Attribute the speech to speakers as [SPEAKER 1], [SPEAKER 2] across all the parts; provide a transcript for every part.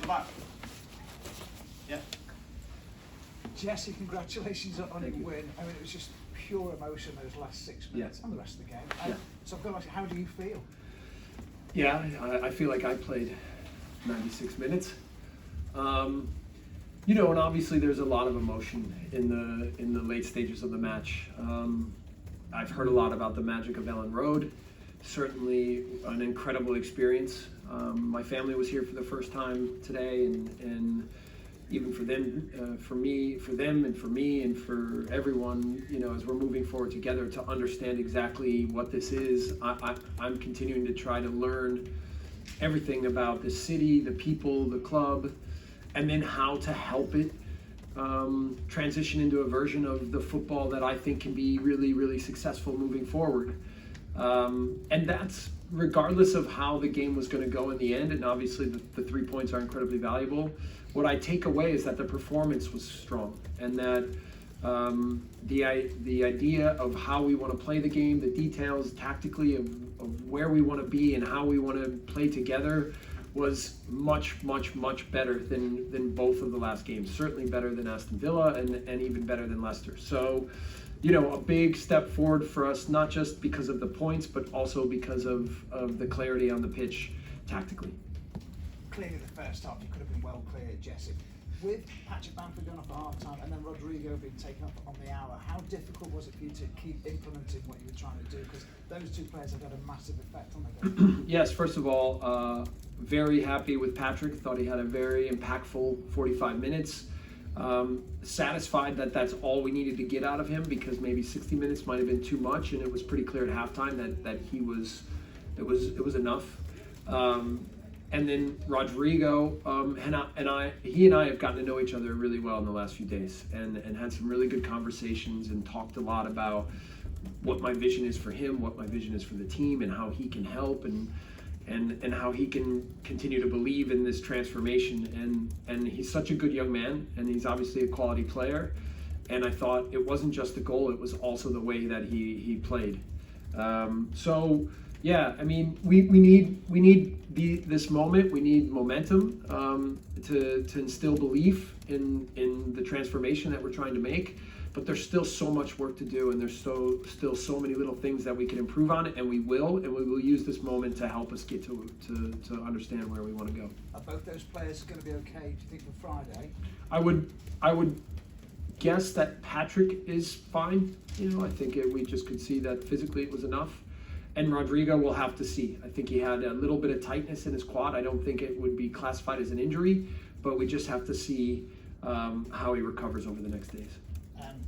[SPEAKER 1] Mark. Yeah.
[SPEAKER 2] Jesse, congratulations on your win. I mean, it was just pure emotion those last 6 minutes and the rest of the game. So I've got to ask you, how do you feel?
[SPEAKER 3] Yeah, I feel like I played 96 minutes. You know, and obviously there's a lot of emotion in the late stages of the match. I've heard a lot about the magic of Elland Road. Certainly an incredible experience. My family was here for the first time today, and even for them, for them, and for me, and for everyone, you know, as we're moving forward together to understand exactly what this is. I'm continuing to try to learn everything about the city, the people, the club, and then how to help it transition into a version of the football that I think can be really, really successful moving forward. And that's regardless of how the game was going to go in the end, and obviously the 3 points are incredibly valuable. What I take away is that the performance was strong, and that the idea of how we want to play the game, the details tactically of where we want to be and how we want to play together was much, much, much better than both of the last games. Certainly better than Aston Villa and even better than Leicester. So, you know, a big step forward for us, not just because of the points, but also because of the clarity on the pitch tactically.
[SPEAKER 2] Clearly the first half you could have been well clear, Jesse. With Patrick Bamford going off at half time and then Rodrigo being taken up on the hour, how difficult was it for you to keep implementing what you were trying to do? Because those two players have had a massive effect on the game.
[SPEAKER 3] Yes, first of all, very happy with Patrick. Thought he had a very impactful 45 minutes. Satisfied that that's all we needed to get out of him, because maybe 60 minutes might have been too much, and it was pretty clear at halftime that it was enough. And then Rodrigo, he and I have gotten to know each other really well in the last few days, and had some really good conversations, and talked a lot about what my vision is for him, what my vision is for the team, and how he can help, and how he can continue to believe in this transformation. And he's such a good young man, and he's obviously a quality player. And I thought it wasn't just the goal, it was also the way that he played. So yeah, I mean, we need this moment. We need momentum to instill belief in the transformation that we're trying to make. But there's still so much work to do, and there's still so many little things that we can improve on, and we will use this moment to help us get to understand where we want to go.
[SPEAKER 2] Are both those players going to be okay, do you think, for Friday?
[SPEAKER 3] I would guess that Patrick is fine. You know, I think we just could see that physically it was enough. And Rodrigo, we'll have to see. I think he had a little bit of tightness in his quad. I don't think it would be classified as an injury, but we just have to see how he recovers over the next days.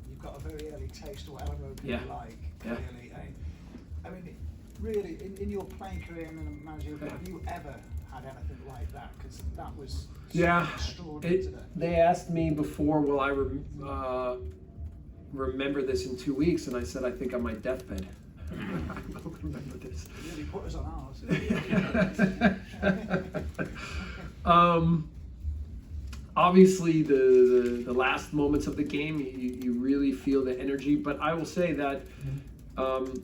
[SPEAKER 2] You've got a very early taste of what Elland Road can be like, clearly. I mean, really, in your playing career and in a managerial career, have you ever had anything like that? Because that was extraordinary today.
[SPEAKER 3] They asked me before, will I remember this in 2 weeks? And I said, I think on my deathbed. I will remember this.
[SPEAKER 2] You really put us on ours.
[SPEAKER 3] Obviously, the last moments of the game, you really feel the energy. But I will say that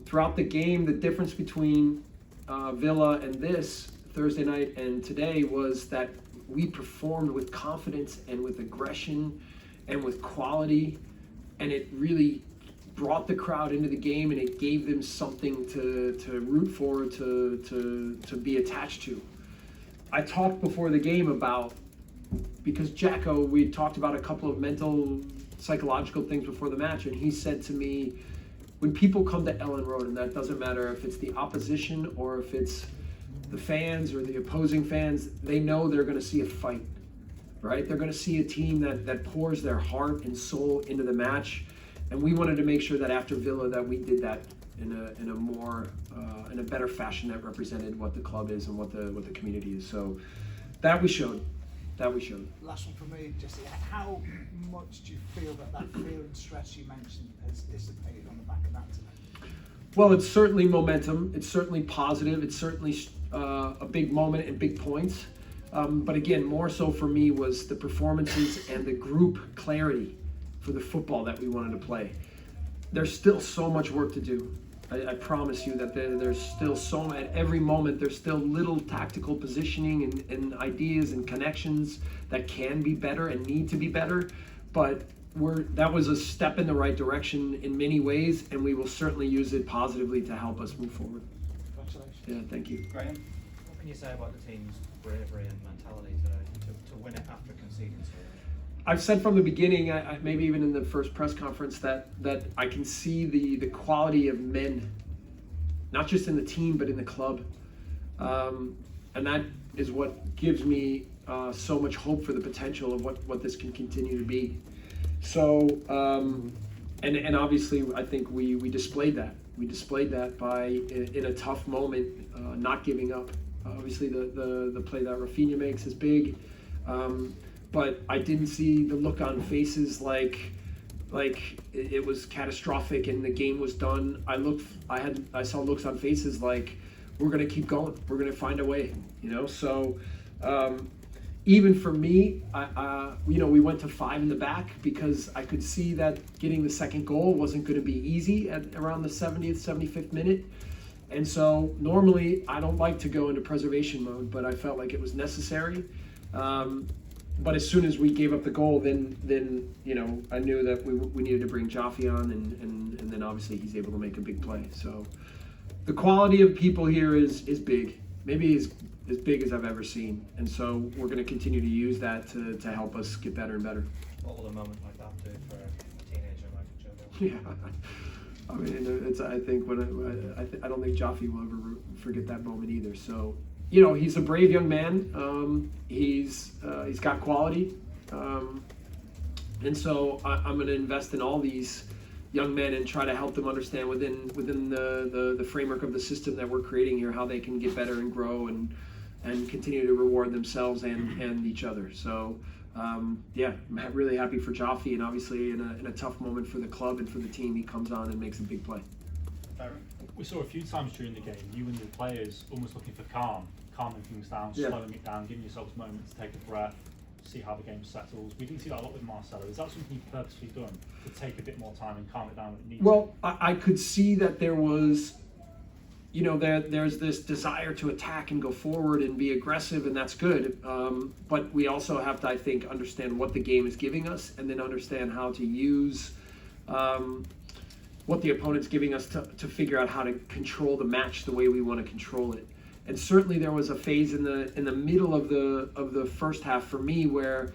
[SPEAKER 3] throughout the game, the difference between Villa and this Thursday night and today was that we performed with confidence and with aggression and with quality, and it really brought the crowd into the game, and it gave them something to root for, to be attached to. I talked before the game about, because Jacko, we talked about a couple of mental, psychological things before the match, and he said to me, when people come to Elland Road, and that doesn't matter if it's the opposition or if it's the fans or the opposing fans, they know they're going to see a fight, right? They're going to see a team that pours their heart and soul into the match. And we wanted to make sure that after Villa that we did that in a better fashion that represented what the club is and what the community is. So that we showed.
[SPEAKER 2] Last one from me, Jesse. How much do you feel that fear and stress you mentioned has dissipated on the back of that today?
[SPEAKER 3] Well, it's certainly momentum. It's certainly positive. It's certainly a big moment and big points. But again, more so for me was the performances and the group clarity for the football that we wanted to play. There's still so much work to do. I promise you that there's still at every moment there's still little tactical positioning and ideas and connections that can be better and need to be better, but that was a step in the right direction in many ways, and we will certainly use it positively to help us move forward.
[SPEAKER 2] Congratulations.
[SPEAKER 3] Yeah, thank you.
[SPEAKER 1] Graham?
[SPEAKER 4] What can you say about the team's bravery and mentality today to win it after conceding so early?
[SPEAKER 3] I've said from the beginning, maybe even in the first press conference, that I can see the quality of men, not just in the team but in the club, and that is what gives me so much hope for the potential of what this can continue to be. So, and obviously, I think we displayed that. We displayed that by in a tough moment, not giving up. Obviously, the play that Rafinha makes is big. But I didn't see the look on faces like it was catastrophic and the game was done. I saw looks on faces like we're gonna keep going. We're gonna find a way, So even for me, we went to 5 in the back because I could see that getting the second goal wasn't going to be easy at around the 70th, 75th minute. And so normally I don't like to go into preservation mode, but I felt like it was necessary. But as soon as we gave up the goal, then I knew that we needed to bring Jaffe on, and then obviously he's able to make a big play. So the quality of people here is big, maybe as big as I've ever seen, and so we're going to continue to use that to help us get better and better.
[SPEAKER 4] What will a moment like that do for a teenager like Joe?
[SPEAKER 3] Yeah, I mean, I don't think Jaffe will ever forget that moment either. So. He's a brave young man. He's got quality, and so I'm going to invest in all these young men and try to help them understand within the framework of the system that we're creating here how they can get better and grow and continue to reward themselves and each other. So I'm really happy for Jaffe, and obviously in a tough moment for the club and for the team, he comes on and makes a big play.
[SPEAKER 5] We saw a few times during the game, you and the players almost looking for calming things down, slowing it down, giving yourselves moments to take a breath, see how the game settles. We didn't see that a lot with Marcelo. Is that something you've purposely done, to take a bit more time and calm it down when it needs to?
[SPEAKER 3] Well, I could see that there was, there's this desire to attack and go forward and be aggressive, and that's good. But we also have to, I think, understand what the game is giving us, and then understand how to use what the opponent's giving us to figure out how to control the match the way we want to control it. And certainly there was a phase in the middle of the first half for me where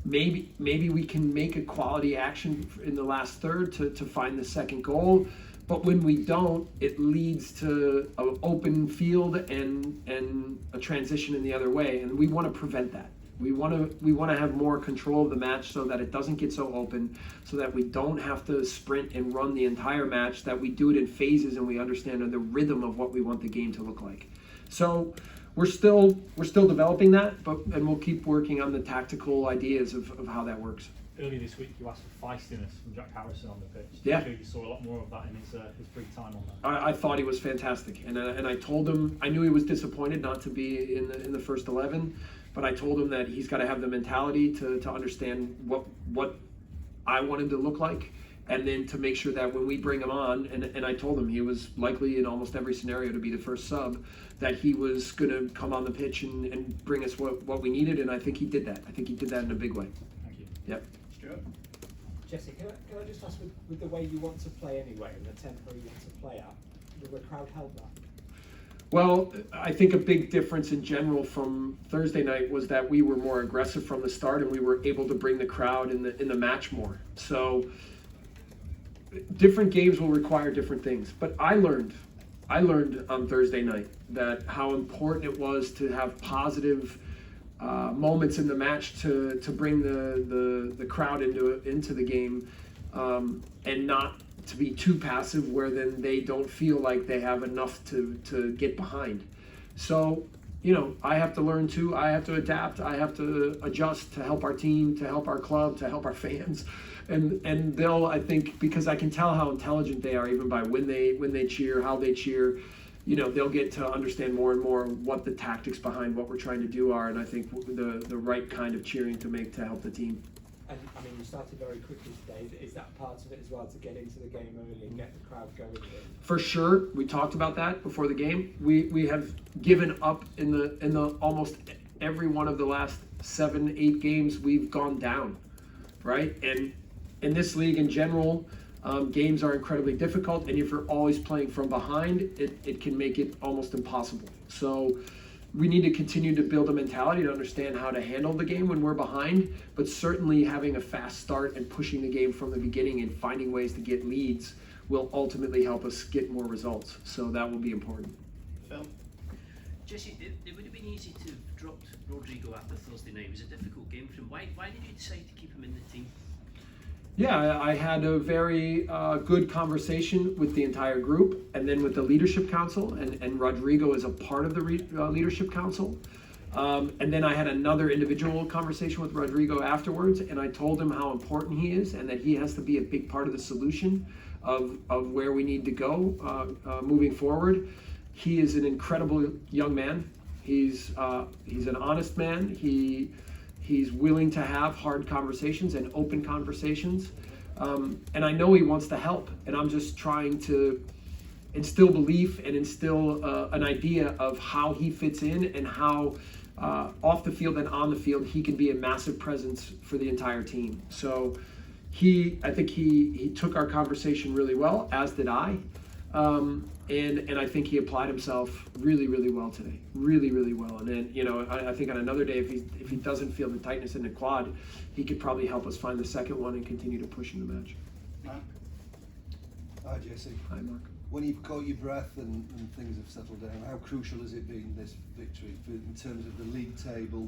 [SPEAKER 3] maybe we can make a quality action in the last third to find the second goal, but when we don't, it leads to an open field and a transition in the other way, and we want to prevent that. We want to have more control of the match so that it doesn't get so open, so that we don't have to sprint and run the entire match, that we do it in phases and we understand the rhythm of what we want the game to look like. So we're still developing that, and we'll keep working on the tactical ideas of how that works.
[SPEAKER 5] Earlier this week, you asked for feistiness from Jack Harrison on the pitch.
[SPEAKER 3] Yeah.
[SPEAKER 5] You saw a lot more of that in his free time on that.
[SPEAKER 3] I thought he was fantastic, and I told him I knew he was disappointed not to be in the first 11. But I told him that he's got to have the mentality to understand what I want him to look like, and then to make sure that when we bring him on, and I told him he was likely in almost every scenario to be the first sub, that he was going to come on the pitch and bring us what we needed, and I think he did that. I think he did that in a big way.
[SPEAKER 5] Thank you.
[SPEAKER 3] Yep.
[SPEAKER 1] Stuart?
[SPEAKER 6] Jesse, can I just ask, with the way you want to play anyway, and the tempo you want to play at, will the crowd help that?
[SPEAKER 3] Well, I think a big difference in general from Thursday night was that we were more aggressive from the start, and we were able to bring the crowd in the match more. So different games will require different things. But I learned on Thursday night that how important it was to have positive moments in the match to bring the crowd into the game, and not to be too passive where then they don't feel like they have enough to get behind. So, I have to learn too. I have to adapt. I have to adjust to help our team, to help our club, to help our fans. And they'll, I think, because I can tell how intelligent they are even by when they cheer, how they cheer, they'll get to understand more and more what the tactics behind what we're trying to do are, and I think the right kind of cheering to make to help the team.
[SPEAKER 6] And I mean, you started very quickly today. Is that part of it as well, to get into the game early and get the crowd going again?
[SPEAKER 3] For sure, we talked about that before the game. We have given up in the almost every one of the last 7-8 games. We've gone down, right? And in this league in general, games are incredibly difficult, and if you're always playing from behind, it can make it almost impossible. So we need to continue to build a mentality to understand how to handle the game when we're behind, but certainly having a fast start and pushing the game from the beginning and finding ways to get leads will ultimately help us get more results. So that will be important.
[SPEAKER 1] Phil?
[SPEAKER 7] Jesse, it would have been easy to have dropped Rodrigo after Thursday night. It was a difficult game for him. Why did you decide to keep him in the team?
[SPEAKER 3] Yeah, I had a very good conversation with the entire group and then with the leadership council, and Rodrigo is a part of the leadership council. And then I had another individual conversation with Rodrigo afterwards, and I told him how important he is and that he has to be a big part of the solution of where we need to go moving forward. He is an incredible young man. He's an honest man. He's willing to have hard conversations and open conversations. And I know he wants to help. And I'm just trying to instill belief and instill an idea of how he fits in and how off the field and on the field he can be a massive presence for the entire team. So I think he took our conversation really well, as did I. And I think he applied himself really, really well today. Really, really well. And then, I think on another day, if he doesn't feel the tightness in the quad, he could probably help us find the second one and continue to push in the match.
[SPEAKER 1] Mark?
[SPEAKER 8] Hi Jesse.
[SPEAKER 3] Hi, Mark.
[SPEAKER 8] When you've caught your breath and things have settled down, how crucial has it been, this victory, in terms of the league table,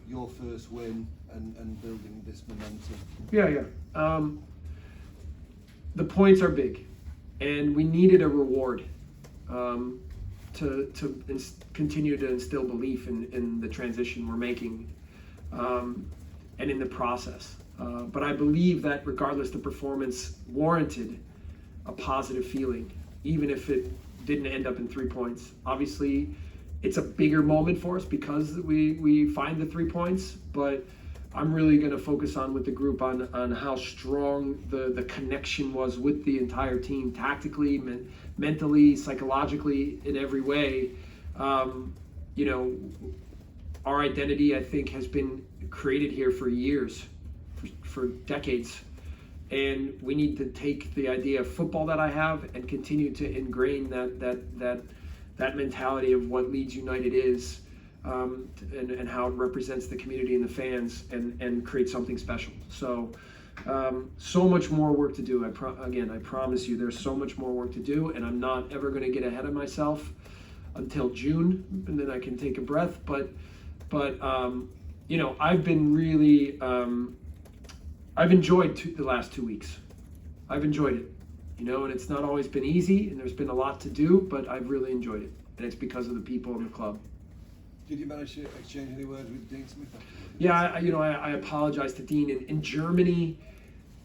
[SPEAKER 8] your first win, and building this momentum?
[SPEAKER 3] Yeah. The points are big, and we needed a reward to continue to instill belief in the transition we're making and in the process. But I believe that regardless, the performance warranted a positive feeling, even if it didn't end up in 3 points. Obviously, it's a bigger moment for us because we find the 3 points, but I'm really going to focus on with the group on how strong the connection was with the entire team, tactically, mentally, psychologically, in every way. Our identity, I think, has been created here for years, for decades. And we need to take the idea of football that I have and continue to ingrain that mentality of what Leeds United is, and how it represents the community and the fans, and create something special. So much more work to do. I promise you, there's so much more work to do, and I'm not ever going to get ahead of myself until June, and then I can take a breath. But I've been really, I've enjoyed the last 2 weeks. I've enjoyed it, and it's not always been easy, and there's been a lot to do, but I've really enjoyed it, and it's because of the people in the club.
[SPEAKER 8] Did you manage to exchange any words with Dean Smith afterwards?
[SPEAKER 3] Yeah, I apologize to Dean. In Germany,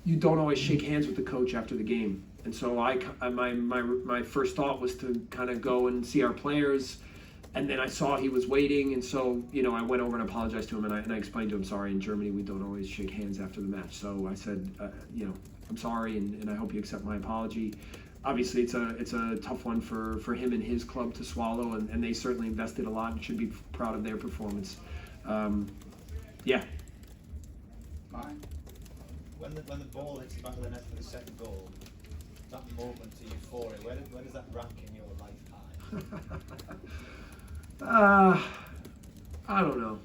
[SPEAKER 3] you don't always shake hands with the coach after the game, and so my first thought was to kind of go and see our players, and then I saw he was waiting, and so I went over and apologized to him, and I explained to him, sorry, in Germany we don't always shake hands after the match. So I said, I'm sorry, and I hope you accept my apology. Obviously, it's a tough one for him and his club to swallow, and they certainly invested a lot and should be proud of their performance. Yeah.
[SPEAKER 1] Mine?
[SPEAKER 4] When the ball hits the back of the net for the second goal, that moment of euphoria, where does that rank in your life high?
[SPEAKER 3] I don't know.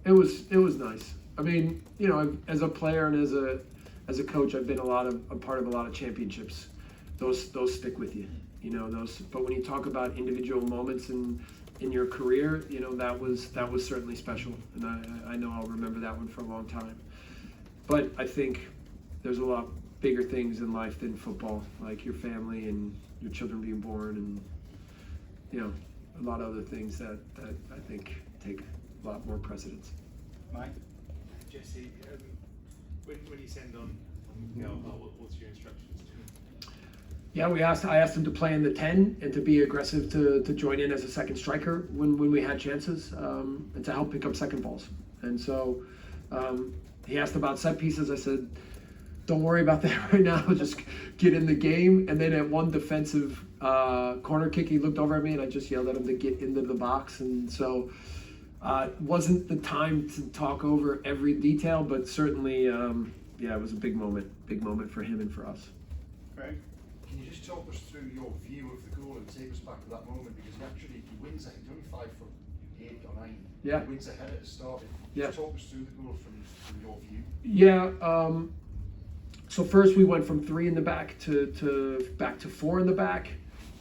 [SPEAKER 3] It was nice. I mean, as a player and as a coach, I've been a part of a lot of championships. Those stick with you, But when you talk about individual moments in your career, that was certainly special, and I know I'll remember that one for a long time. But I think there's a lot bigger things in life than football, like your family and your children being born, and a lot of other things that I think take a lot more precedence.
[SPEAKER 1] Mike?
[SPEAKER 9] Jesse, when you send on what's your instructions to him?
[SPEAKER 3] Yeah, I asked him to play in the 10 and to be aggressive to join in as a second striker when we had chances, and to help pick up second balls. And so he asked about set pieces. I said, don't worry about that right now. Just get in the game. And then at one defensive corner kick, he looked over at me and I just yelled at him to get into the box. And so it wasn't the time to talk over every detail, but certainly, yeah, it was a big moment for him and for us.
[SPEAKER 1] Craig?
[SPEAKER 10] Can you just talk us through your view of the goal and take us back to that moment? Because he wins it, he's only 5'8" or 9.
[SPEAKER 3] Yeah.
[SPEAKER 10] He wins ahead at the start.
[SPEAKER 3] Yeah.
[SPEAKER 10] Just talk us through the goal from your view.
[SPEAKER 3] Yeah. So first we went from 3 in the back to back to 4 in the back,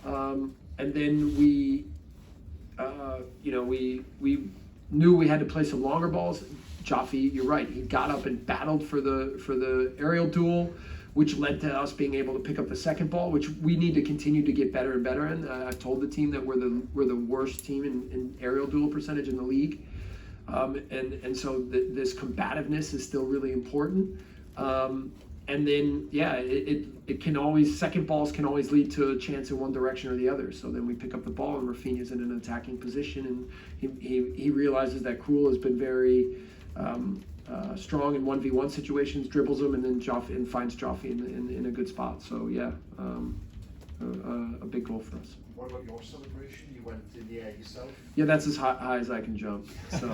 [SPEAKER 3] and then we knew we had to play some longer balls. Jaffe, you're right. He got up and battled for the aerial duel, which led to us being able to pick up the second ball, which we need to continue to get better and better in. I've told the team that we're the worst team in aerial duel percentage in the league, and so this combativeness is still really important. And then, yeah, it can always, second balls can always lead to a chance in one direction or the other. So then we pick up the ball and Rafinha's in an attacking position, and he realizes that Krul has been very strong in 1v1 situations, dribbles him, and then finds Jaffe in a good spot. So yeah, a big goal for us.
[SPEAKER 10] What about your celebration? You went in the air yourself?
[SPEAKER 3] Yeah, that's as high as I can jump. So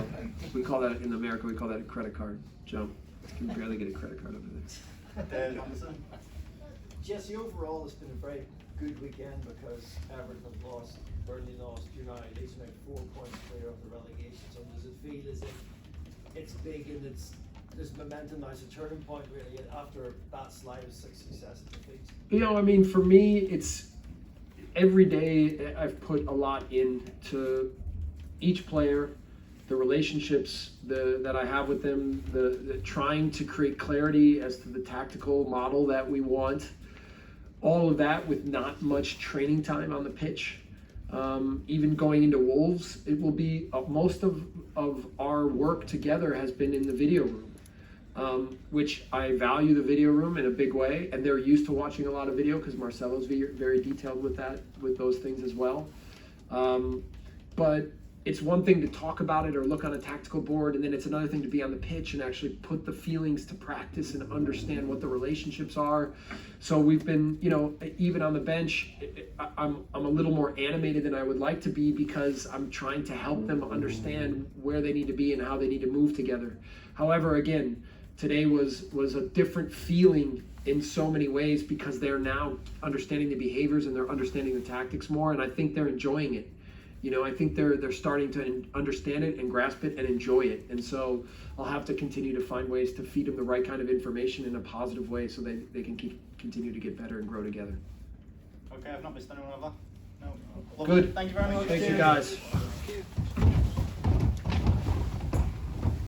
[SPEAKER 3] we call that, in America, we call that a credit card jump. You can barely get a credit card over there.
[SPEAKER 11] Jesse, overall it's been a very good weekend because Everton have lost, Burnley lost, United, Leeds now 4 points clear of the relegation zone. Does it feel as if it's big and there's momentum now, it's a turning point really after that slide of 6 successive defeats?
[SPEAKER 3] You know, I mean, for me, it's every day I've put a lot into each player, the relationships that I have with them, the trying to create clarity as to the tactical model that we want, all of that with not much training time on the pitch. Even going into Wolves, it will be most of our work together has been in the video room, which I value the video room in a big way, and they're used to watching a lot of video because Marcelo's very detailed with those things as well. But it's one thing to talk about it or look on a tactical board, and then it's another thing to be on the pitch and actually put the feelings to practice and understand what the relationships are. So we've been, even on the bench, I'm a little more animated than I would like to be because I'm trying to help them understand where they need to be and how they need to move together. However, again, today was a different feeling in so many ways because they're now understanding the behaviors and they're understanding the tactics more, and I think they're enjoying it. I think they're starting to understand it and grasp it and enjoy it. And so I'll have to continue to find ways to feed them the right kind of information in a positive way so they can continue to get better and grow together.
[SPEAKER 1] Okay, I've not missed anyone, have I? No.
[SPEAKER 3] Good.
[SPEAKER 1] Thank you very much.
[SPEAKER 3] Thank you, guys.